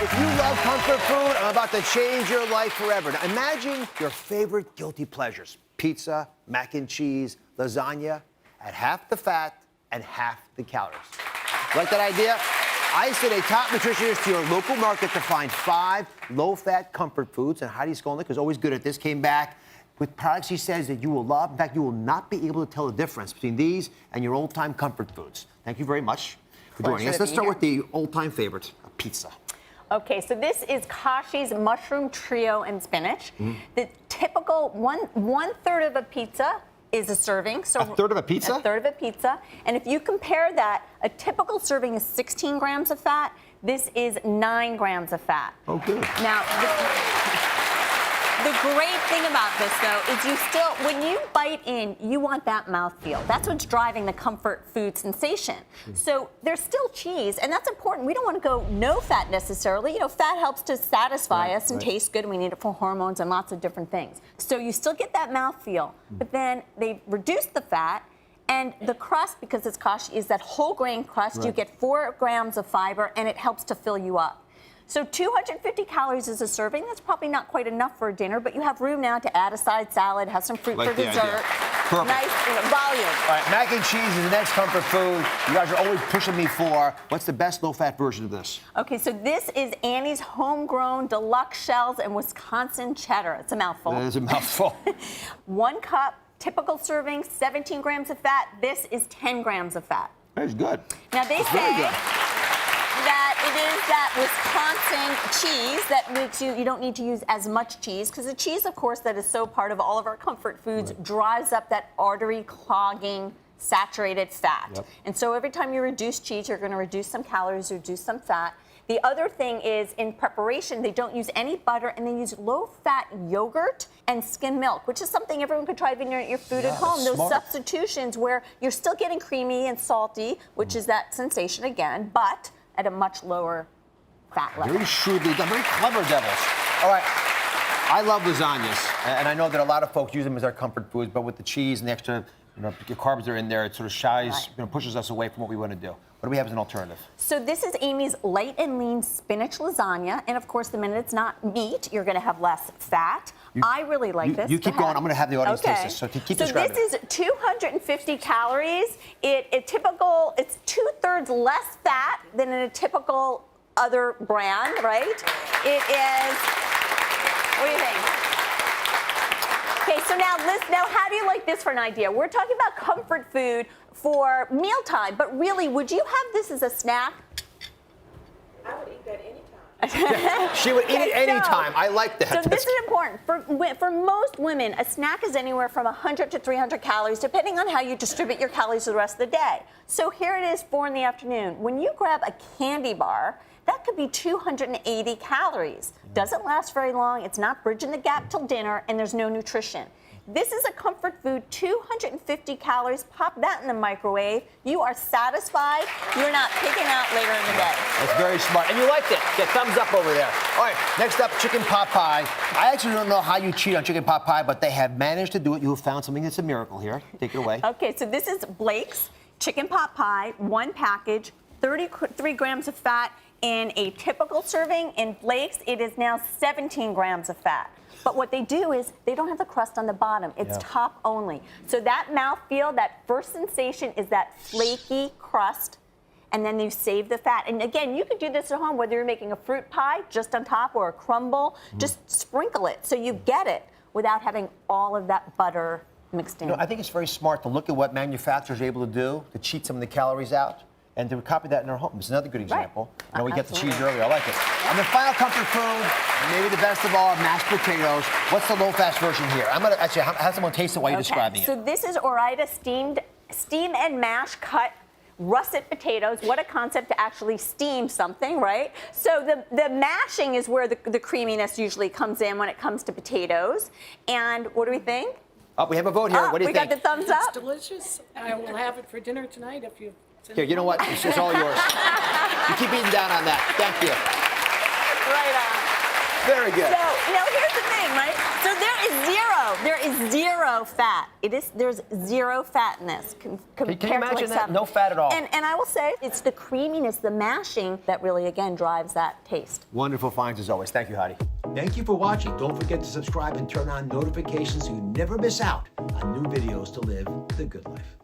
If you love comfort food, I'm about to change your life forever. Now, imagine your favorite guilty pleasures. Pizza, mac and cheese, lasagna, at half the fat and half the calories. Like that idea? I sent a top nutritionist to your local market to find 5 low-fat comfort foods, and Heidi Skolnick is always good at this, came back with products he says that you will love. In fact, you will not be able to tell the difference between these and your old-time comfort foods. Thank you very much for joining us. Let's start with the old-time favorite, pizza. Okay, so this is Kashi's mushroom trio and spinach. The typical one-third of a pizza is a serving. So a third of a pizza? A third of a pizza. And if you compare that, a typical serving is 16 grams of fat. This is 9 grams of fat. Oh, good. Now, the great thing about this, though, is you still, when you bite in, you want that mouthfeel. That's what's driving the comfort food sensation. So there's still cheese, and that's important. We don't want to go no fat necessarily. You know, fat helps to satisfy us and taste good, and we need it for hormones and lots of different things. So you still get that mouthfeel, but then they reduce the fat, and the crust, because it's Kashi, is that whole grain crust. You get 4 grams of fiber, and it helps to fill you up. So 250 calories is a serving. That's probably not quite enough for a dinner, but you have room now to add a side salad, have some fruit for dessert. Nice volume. All right, mac and cheese is the next comfort food. You guys are always pushing me for. What's the best low-fat version of this? Okay, so this is Annie's homegrown deluxe shells and Wisconsin cheddar. It's a mouthful. It is a mouthful. 1 cup, typical serving, 17 grams of fat. This is 10 grams of fat. That's good. Now they say that it is that Wisconsin cheese that makes you don't need to use as much cheese, because the cheese, of course, that is so part of all of our comfort foods drives up that artery clogging saturated fat. And so every time you reduce cheese, you're going to reduce some calories, reduce some fat. The other thing is, in preparation, they don't use any butter, and they use low-fat yogurt and skim milk, which is something everyone could try in your food at home. Those substitutions where you're still getting creamy and salty, which is that sensation again, but at a much lower fat level. Very shrewdly done, very clever devils. All right, I love lasagnas, and I know that a lot of folks use them as their comfort foods, but with the cheese and the extra carbs that are in there, it sort of shies, pushes us away from what we want to do. What do we have as an alternative? So this is Amy's light and lean spinach lasagna, and of course, the minute it's not meat, you're going to have less fat. I really like this. You keep going. I'm going to have the audience taste this. So keep describing. So this is 250 calories. It's 2/3 less fat than in a typical other brand, right? It is. What do you think? Okay, so now how do you like this for an idea? We're talking about comfort food for mealtime, but really, would you have this as a snack? I would eat that anytime. She would eat it anytime. I like that. So this is important. For most women, a snack is anywhere from 100 to 300 calories, depending on how you distribute your calories for the rest of the day. So here it is, 4 in the afternoon. When you grab a candy bar, that could be 280 calories. Doesn't last very long. It's not bridging the gap till dinner, and there's no nutrition. This is a comfort food, 250 calories. Pop that in the microwave. You are satisfied. You're not picking out later in the day. That's very smart. And you liked it. Get thumbs up over there. All right, next up, chicken pot pie. I actually don't know how you cheat on chicken pot pie, but they have managed to do it. You have found something that's a miracle here. Take it away. Okay, so this is Blake's chicken pot pie, 1 package, 33 grams of fat in a typical serving. In Blake's, it is now 17 grams of fat. But what they do is they don't have the crust on the bottom. It's top only. So that mouthfeel, that first sensation is that flaky crust, and then you save the fat. And again, you could do this at home, whether you're making a fruit pie just on top or a crumble, just sprinkle it so you get it without having all of that butter mixed in. You know, I think it's very smart to look at what manufacturers are able to do to cheat some of the calories out, and to copy that in our home. It's another good example. I know we got the cheese earlier. I like it. And the final comfort food, and maybe the best of all, mashed potatoes. What's the low-fat version here? I'm going to actually have someone taste it while you're describing it. So this is Ore-Ida steam and mash cut russet potatoes. What a concept to actually steam something, right? So the mashing is where the creaminess usually comes in when it comes to potatoes. And what do we think? Oh, we have a vote here. What do you think? We got the thumbs up. It's delicious. I will have it for dinner tonight if you. Here, you know what? It's all yours. You keep eating down on that. Thank you. Right on. Very good. So, here's the thing, right? So there is zero fat. There's zero fat in this. Can you imagine that? Some. No fat at all. And I will say, it's the creaminess, the mashing that really, again, drives that taste. Wonderful finds as always. Thank you, Heidi. Thank you for watching. Don't forget to subscribe and turn on notifications so you never miss out on new videos to live the good life.